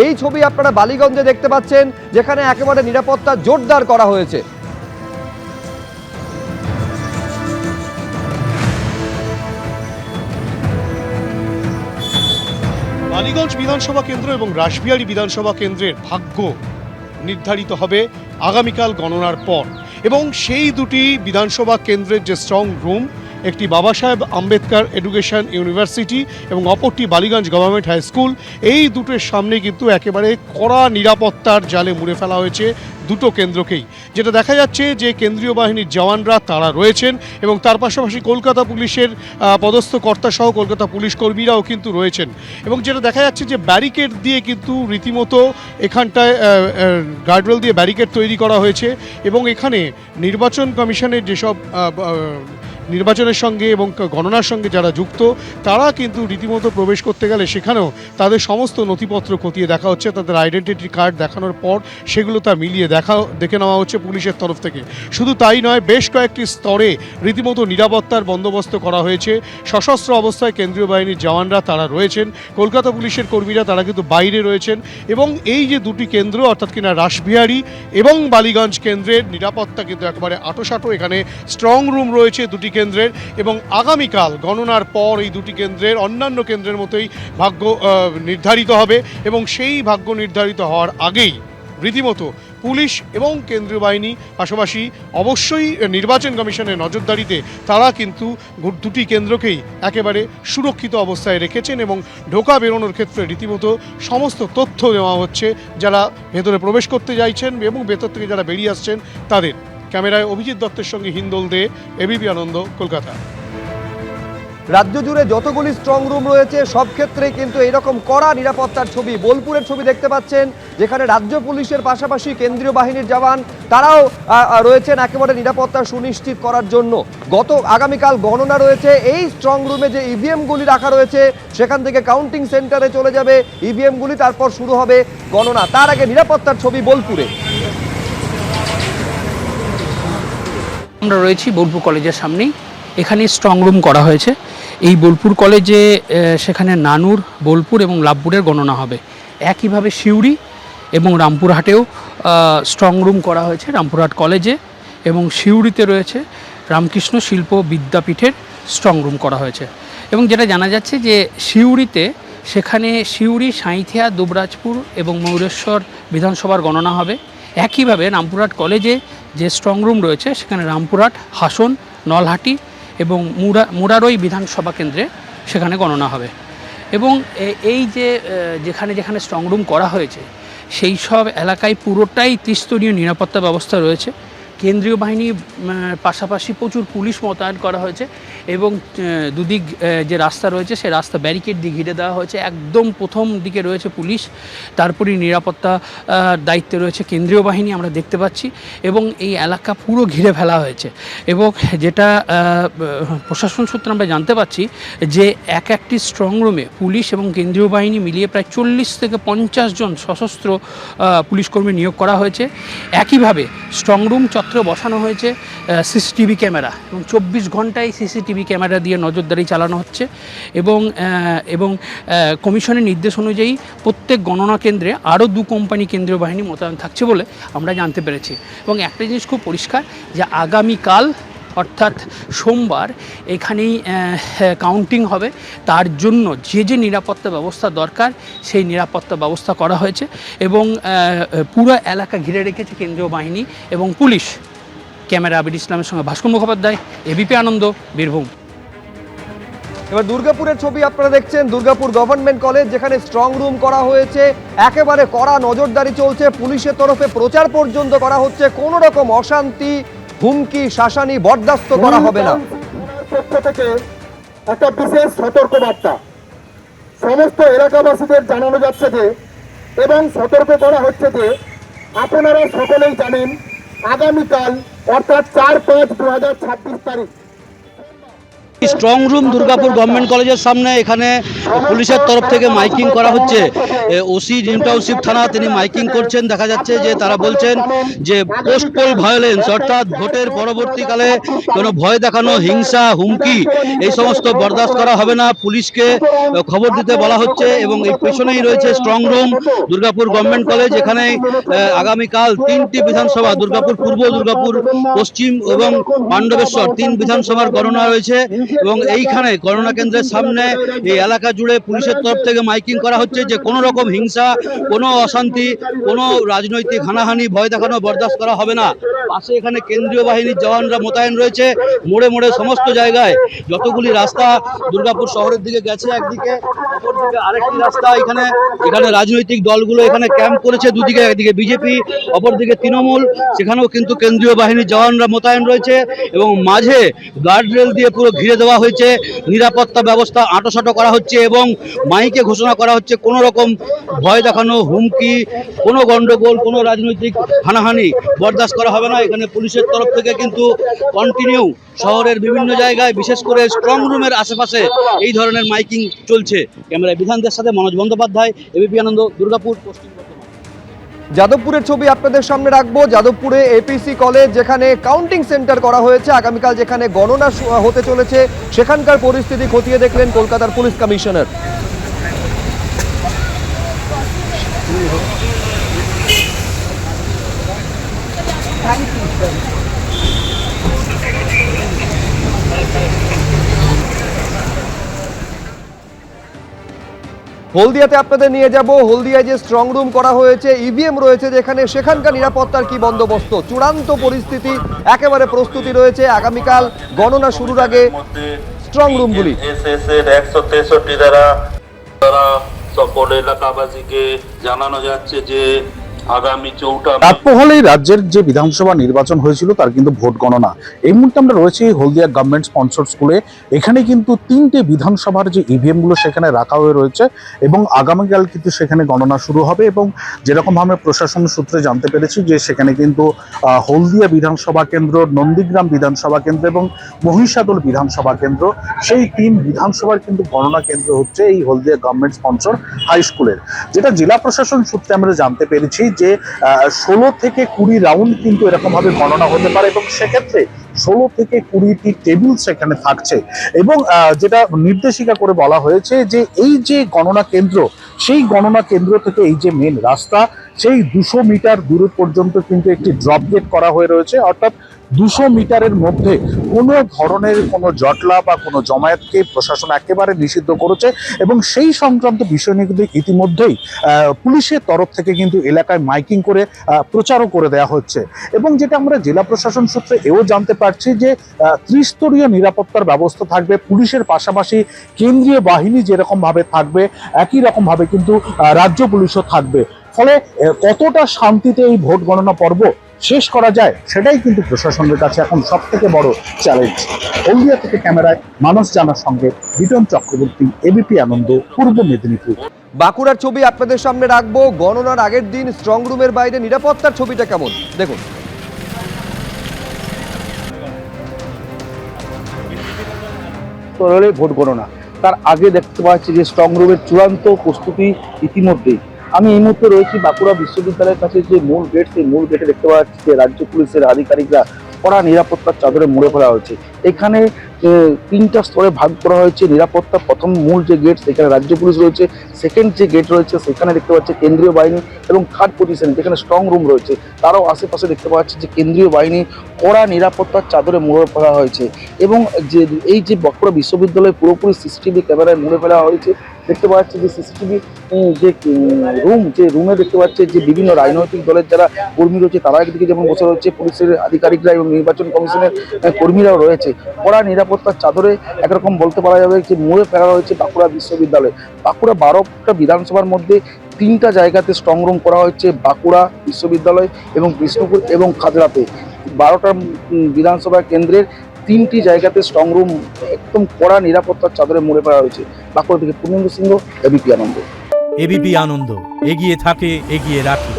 এই ছবি আপনারা বালিগঞ্জে দেখতে পাচ্ছেন, যেখানে একেবারে নিরাপত্তা জোরদার করা হয়েছে। বালিগঞ্জ বিধানসভা কেন্দ্র এবং রাসবিহারী বিধানসভা কেন্দ্রের ভাগ্য নির্ধারিত হবে আগামীকাল গণনার পর, এবং সেই দুটি বিধানসভা কেন্দ্রের যে স্ট্রং রুম, একটি বাবা সাহেব আম্বেদকর এডুকেশন ইউনিভার্সিটি এবং অপরটি বালিগঞ্জ গভর্নমেন্ট হাই স্কুল, এই দুটোর সামনে কিন্তু একেবারে কড়া নিরাপত্তার জালে মুড়ে ফেলা হয়েছে দুটো কেন্দ্রকেই। যেটা দেখা যাচ্ছে যে কেন্দ্রীয় বাহিনীর জওয়ানরা তারা রয়েছেন, এবং তার পাশাপাশি কলকাতা পুলিশের পদস্থ কর্তা সহ কলকাতা পুলিশ কর্মীরাও কিন্তু রয়েছেন। এবং যেটা দেখা যাচ্ছে যে ব্যারিকেড দিয়ে কিন্তু রীতিমতো এখানটায় গার্ডওয়েল দিয়ে ব্যারিকেড তৈরি করা হয়েছে, এবং এখানে নির্বাচন কমিশনের যেসব নির্বাচনের সঙ্গে এবং গণনার সঙ্গে যারা যুক্ত, তারা কিন্তু রীতিমতো প্রবেশ করতে গেলে সেখানেও তাদের সমস্ত নথিপত্র খতিয়ে দেখা হচ্ছে, তাদের আইডেন্টিটি কার্ড দেখানোর পর সেগুলো তা মিলিয়ে দেখে নেওয়া হচ্ছে পুলিশের তরফ থেকে। শুধু তাই নয়, বেশ কয়েকটি স্তরে রীতিমতো নিরাপত্তার বন্দোবস্ত করা হয়েছে। সশস্ত্র অবস্থায় কেন্দ্রীয় বাহিনীর জওয়ানরা তারা রয়েছেন, কলকাতা পুলিশের কর্মীরা তারা কিন্তু বাইরে রয়েছেন, এবং এই যে দুটি কেন্দ্র অর্থাৎ কিনা রাসবিহারী এবং বালিগঞ্জ কেন্দ্রের নিরাপত্তা কিন্তু একেবারে আঁটোসাঁটো। এখানে স্ট্রং রুম রয়েছে দুটি কেন্দ্রের, এবং আগামীকাল গণনার পর এই দুটি কেন্দ্রের অন্যান্য কেন্দ্রের মতোই ভাগ্য নির্ধারিত হবে, এবং সেই ভাগ্য নির্ধারিত হওয়ার আগেই রীতিমতো পুলিশ এবং কেন্দ্রীয় বাহিনী, পাশাপাশি অবশ্যই নির্বাচন কমিশনের নজরদারিতে তারা কিন্তু দুটি কেন্দ্রকেই একেবারে সুরক্ষিত অবস্থায় রেখেছেন, এবং ঢোকা বেরোনোর ক্ষেত্রে রীতিমতো সমস্ত তথ্য দেওয়া হচ্ছে যারা ভেতরে প্রবেশ করতে চাইছেন এবং ভেতর থেকে যারা বেরিয়ে আসছেন তাদের। ক্যামেরায় অভিজিৎ দত্তের সঙ্গে হিন্দোল দে, এবিপি আনন্দ, কলকাতা। রাজ্য জুড়ে যতগুলি স্ট্রং রুম রয়েছে সব ক্ষেত্রেই কিন্তু এরকম কড়া নিরাপত্তার ছবি, বোলপুরের ছবি দেখতে পাচ্ছেন, যেখানে রাজ্য পুলিশের পাশাপাশি কেন্দ্রীয় বাহিনীর জওয়ান তারাও রয়েছেন একেবারে নিরাপত্তা সুনিশ্চিত করার জন্য। আগামীকাল গণনা রয়েছে, এই স্ট্রং রুমে যে ইভিএমগুলি রাখা রয়েছে সেখান থেকে কাউন্টিং সেন্টারে চলে যাবে ইভিএমগুলি, তারপর শুরু হবে গণনা। তার আগে নিরাপত্তার ছবি বোলপুরে। আমরা রয়েছি বোলপুর কলেজের সামনেই, এখানে স্ট্রং রুম করা হয়েছে। এই বোলপুর কলেজে সেখানে নানুর, বোলপুর এবং লাভপুরের গণনা হবে। একইভাবে সিউড়ি এবং রামপুরহাটেও স্ট্রং রুম করা হয়েছে, রামপুরহাট কলেজে, এবং সিউড়িতে রয়েছে রামকৃষ্ণ শিল্প বিদ্যাপীঠের স্ট্রং রুম করা হয়েছে। এবং যেটা জানা যাচ্ছে যে সিউড়িতে, সেখানে সিউড়ি, সাঁইথিয়া, দুবরাজপুর এবং ময়ূরেশ্বর বিধানসভার গণনা হবে। একইভাবে রামপুরহাট কলেজে যে স্ট্রং রুম রয়েছে সেখানে রামপুরহাট, হাসন, নলহাটি এবং মুরারই বিধানসভা কেন্দ্রে সেখানে গণনা হবে। এবং এই যে যেখানে যেখানে স্ট্রং রুম করা হয়েছে সেই সব এলাকায় পুরোটাই ত্রিস্তরীয় নিরাপত্তা ব্যবস্থা রয়েছে। কেন্দ্রীয় বাহিনীর পাশাপাশি প্রচুর পুলিশ মোতায়েন করা হয়েছে, এবং দুদিক যে রাস্তা রয়েছে সেই রাস্তা ব্যারিকেড দিয়ে ঘিরে দেওয়া হয়েছে। একদম প্রথম দিকে রয়েছে পুলিশ, তারপরেই নিরাপত্তা দায়িত্বে রয়েছে কেন্দ্রীয় বাহিনী আমরা দেখতে পাচ্ছি, এবং এই এলাকা পুরো ঘিরে ফেলা হয়েছে। এবং যেটা প্রশাসন সূত্রে আমরা জানতে পাচ্ছি যে একটি স্ট্রং রুমে পুলিশ এবং কেন্দ্রীয় বাহিনী মিলিয়ে প্রায় 40 থেকে 50 জন সশস্ত্র পুলিশকর্মী নিয়োগ করা হয়েছে। একইভাবে স্ট্রং রুম বসানো হয়েছে সিসিটিভি ক্যামেরা, এবং 24 ঘন্টায় সিসিটিভি ক্যামেরা দিয়ে নজরদারি চালানো হচ্ছে। এবং কমিশনের নির্দেশ অনুযায়ী প্রত্যেক গণনা কেন্দ্রে আরও 2 কোম্পানি কেন্দ্রীয় বাহিনী মোতায়েন থাকছে বলে আমরা জানতে পেরেছি। এবং একটা জিনিস খুব পরিষ্কার যে আগামীকাল অর্থাৎ সোমবার এখানেই কাউন্টিং হবে, তার জন্য যে নিরাপত্তা ব্যবস্থা দরকার সেই নিরাপত্তা ব্যবস্থা করা হয়েছে, এবং পুরো এলাকা ঘিরে রেখেছে কেন্দ্রীয় বাহিনী এবং পুলিশ। ক্যামেরা আবির ইসলামের সঙ্গে ভাস্কর মুখোপাধ্যায়, এবিপি আনন্দ, বীরভূম। এবার দুর্গাপুরের ছবি আপনারা দেখছেন, দুর্গাপুর গভর্নমেন্ট কলেজ, যেখানে স্ট্রং রুম করা হয়েছে, একেবারে কড়া নজরদারি চলছে, পুলিশের তরফে প্রচার পর্যন্ত করা হচ্ছে, কোনো রকম অশান্তি, হুমকি, শাসানি বরদাস্ত করা হবে না। পক্ষ থেকে একটা বিশেষ সতর্কবার্তা সমস্ত এলাকাবাসীদের জানানো যাচ্ছে যে, এবং সতর্ক করা হচ্ছে যে আপনারা সকলেই জানেন আগামীকাল অর্থাৎ 4-5-2026 তারিখ স্ট্রং রুম দুর্গাপুর গভর্নমেন্ট কলেজের সামনে এখানে পুলিশের তরফ থেকে মাইকিং করা হচ্ছে। ওসি নিউ টাউনশিপ থানা তিনি মাইকিং করছেন। দেখা যাচ্ছে যে তারা বলছেন যে পোস্ট পোল ভায়োলেন্স অর্থাৎ ভোটের পরবর্তীকালে কোনো ভয় দেখানো, হিংসা, হুমকি এই সমস্ত বরদাস্ত করা হবে না। পুলিশকে খবর দিতে বলা হচ্ছে এবং এই পেছনেই রয়েছে strong room Durgapur government college. এখানে আগামীকাল 3টি বিধানসভা, দুর্গাপুর পূর্ব, দুর্গাপুর পশ্চিম এবং পাণ্ডবেশ্বর 3 বিধানসভার গণনা রয়েছে এবং এইখানে গণনা কেন্দ্রের সামনে এই এলাকা জুড়ে পুলিশের তরফ থেকে মাইকিং করা হচ্ছে যে কোনো রকম হিংসা, কোনো অশান্তি, কোনো রাজনৈতিক হানাহানি, ভয় দেখানো বরদাস্ত করা হবে না। পাশে এখানে কেন্দ্রীয় বাহিনীর জওয়ানরা মোতায়েন রয়েছে মোড়ে মোড়ে সমস্ত জায়গায়। যতগুলি রাস্তা দুর্গাপুর শহরের দিকে গেছে একদিকে, অপরদিকে আরেকটি রাস্তা, এখানে রাজনৈতিক দলগুলো এখানে ক্যাম্প করেছে দুদিকে, একদিকে বিজেপি, অপরদিকে তৃণমূল, সেখানেও কিন্তু কেন্দ্রীয় বাহিনীর জওয়ানরা মোতায়েন রয়েছে এবং মাঝে গার্ডরেল দিয়ে পুরো ঘিরে দেওয়া হয়েছে। নিরাপত্তা ব্যবস্থা আঁটোসাঁটো করা হচ্ছে এবং মাইকে ঘোষণা করা হচ্ছে কোনো রকম ভয় দেখানো, হুমকি, কোনো গন্ডগোল, কোনো রাজনৈতিক হানাহানি বরদাস্ত করা হবে না। এখানে পুলিশের তরফ থেকে কিন্তু কন্টিনিউ শহরের বিভিন্ন জায়গায়, বিশেষ করে স্ট্রং রুমের আশেপাশে এই ধরনের মাইকিং চলছে। ক্যামেরায় বিধানদের সাথে মনোজ বন্দ্যোপাধ্যায়, এবিপি আনন্দ, দুর্গাপুর, পশ্চিম বর্ধমান। যাদবপুরের ছবি আপনাদের সামনে রাখবো। যাদবপুরে এপিসি কলেজ, যেখানে কাউন্টিং সেন্টার করা হয়েছে, আগামীকাল যেখানে গণনা হতে চলেছে সেখানকার পরিস্থিতি খতিয়ে দেখলেন কলকাতার পুলিশ কমিশনার। হলদিয়াতে আপনাদের নিয়ে যাব। হলদিয়ায় যে স্ট্রং রুম করা হয়েছে, ইভিএম রয়েছে যেখানে, সেখানকার নিরাপত্তার কি বন্দোবস্ত? চূড়ান্ত পরিস্থিতি, একেবারে প্রস্তুতি রয়েছে আগামীকাল গণনা শুরুর আগে স্ট্রং রুমগুলি। এসএসএর 163 দ্বারা সকল এলাকাবাসীকে জানানো যাচ্ছে যে আগামী 4টা রাত পোহালেই রাজ্যের যে বিধানসভা নির্বাচন হয়েছিল তার কিন্তু ভোট গণনা। এই মুহূর্তে আমরা রয়েছি হলদিয়া গভর্নমেন্ট স্পন্সর স্কুলে। এখানে কিন্তু 3টে বিধানসভার যে ইভিএম গুলো সেখানে রাখা হয়ে রয়েছে এবং আগামীকাল কিন্তু সেখানে গণনা শুরু হবে। এবং যেরকম ভাবে প্রশাসন সূত্রে জানতে পেরেছি যে সেখানে কিন্তু হলদিয়া বিধানসভা কেন্দ্র, নন্দীগ্রাম বিধানসভা কেন্দ্র এবং মহিষাদল বিধানসভা কেন্দ্র, সেই 3 বিধানসভার কিন্তু গণনা কেন্দ্র হচ্ছে এই হলদিয়া গভর্নমেন্ট স্পন্সর হাই স্কুলের। যেটা জেলা প্রশাসন সূত্রে আমরা জানতে পেরেছি যে 16 থেকে 20 রাউন্ড কিন্তু এরকম ভাবে গণনা হতে পারে এবং সেক্ষেত্রে 16 থেকে 20টি টেবিল সেখানে থাকছে। এবং যেটা নির্দেশিকা করে বলা হয়েছে যে এই যে গণনা কেন্দ্র, সেই গণনা কেন্দ্র থেকে এই যে মেন রাস্তা, সেই 200 মিটার দূর পর্যন্ত কিন্তু একটি ড্রপ গেট করা হয়ে রয়েছে। অর্থাৎ 200 মিটারের মধ্যে কোনো ধরনের কোনো জটলা বা কোনো জমায়েতকে প্রশাসন একেবারে নিষিদ্ধ করেছে এবং সেই সংক্রান্ত বিষয় নিয়ে কিন্তু ইতিমধ্যেই পুলিশের তরফ থেকে কিন্তু এলাকায় মাইকিং করে প্রচারও করে দেওয়া হচ্ছে। এবং যেটা আমরা জেলা প্রশাসন সূত্রে এও জানতে পারছি যে ত্রিস্তরীয় নিরাপত্তার ব্যবস্থা থাকবে। পুলিশের পাশাপাশি কেন্দ্রীয় বাহিনী যেরকম ভাবে থাকবে, একই রকম ভাবে কিন্তু রাজ্য পুলিশও থাকবে। ফলে কতটা শান্তিতে এই ভোট গণনা পর্ব শেষ করা যায় সেটাই কিন্তু প্রশাসনের কাছে এখন সব থেকে বড় চ্যালেঞ্জ। হলদিয়া থেকে ক্যামেরায় মানস জানার সঙ্গে বিটন চক্রবর্তী, এবিপি আনন্দ, পূর্ব মেদিনীপুর। বাঁকুড়ার ছবি আপনাদের সামনে রাখবো। গণনার আগের দিন স্ট্রং রুমের বাইরে নিরাপত্তার ছবিটা কেমন দেখুন। ভোট গণনা তার আগে দেখতে পাচ্ছি যে স্ট্রং রুমের চূড়ান্ত প্রস্তুতি ইতিমধ্যেই। আমি এই মুহূর্তে রয়েছি বাঁকুড়া বিশ্ববিদ্যালয়ের কাছে যে মূল গেট, সেই মূল গেটে দেখতে পাচ্ছি যে রাজ্য পুলিশের আধিকারিকরা কড়া নিরাপত্তার চাদরে মুড়ে ফেলা হয়েছে। এখানে 3টা স্তরে ভাগ করা হয়েছে নিরাপত্তা। প্রথম মূল যে গেট সেখানে রাজ্য পুলিশ রয়েছে, সেকেন্ড যে গেট রয়েছে সেখানে দেখতে পাচ্ছি কেন্দ্রীয় বাহিনী এবং থার্ড পজিশন যেখানে স্ট্রং রুম রয়েছে তারও আশেপাশে দেখতে পাচ্ছি যে কেন্দ্রীয় বাহিনী কড়া নিরাপত্তার চাদরে মুড়ে ফেলা হয়েছে। এবং যে এই যে বাঁকুড়া বিশ্ববিদ্যালয়ে পুরোপুরি সিসিটিভি ক্যামেরায় মুড়ে ফেলা হয়েছে। দেখতে পাচ্ছি যে সিসিটিভি যে রুমে দেখতে পাচ্ছে যে বিভিন্ন রাজনৈতিক দলের যারা কর্মী রয়েছে তারা একদিকে যেমন বসে রয়েছে, পুলিশের আধিকারিকরা এবং নির্বাচন কমিশনের কর্মীরাও রয়েছে। কড়া নিরাপত্তার চাদরে একরকম বলতে পারা যাবে যে মুড়ে ফেলা হয়েছে বাঁকুড়া বিশ্ববিদ্যালয়। বাঁকুড়া 12টা বিধানসভার মধ্যে 3টা জায়গাতে স্ট্রং রুম করা হচ্ছে, বাঁকুড়া বিশ্ববিদ্যালয় এবং বিষ্ণুপুর এবং খাজরাতে। 12টা বিধানসভা কেন্দ্রের 3টি জায়গাতে স্ট্রং রুম একদম কড়া নিরাপত্তার চাদরে মুড়ে ফেলা হয়েছে। বাঁকুড়া থেকে পূর্ণেন্দু সিংহ, এবিপি আনন্দ। এবিপি আনন্দ, এগিয়ে থাকে, এগিয়ে রাখে।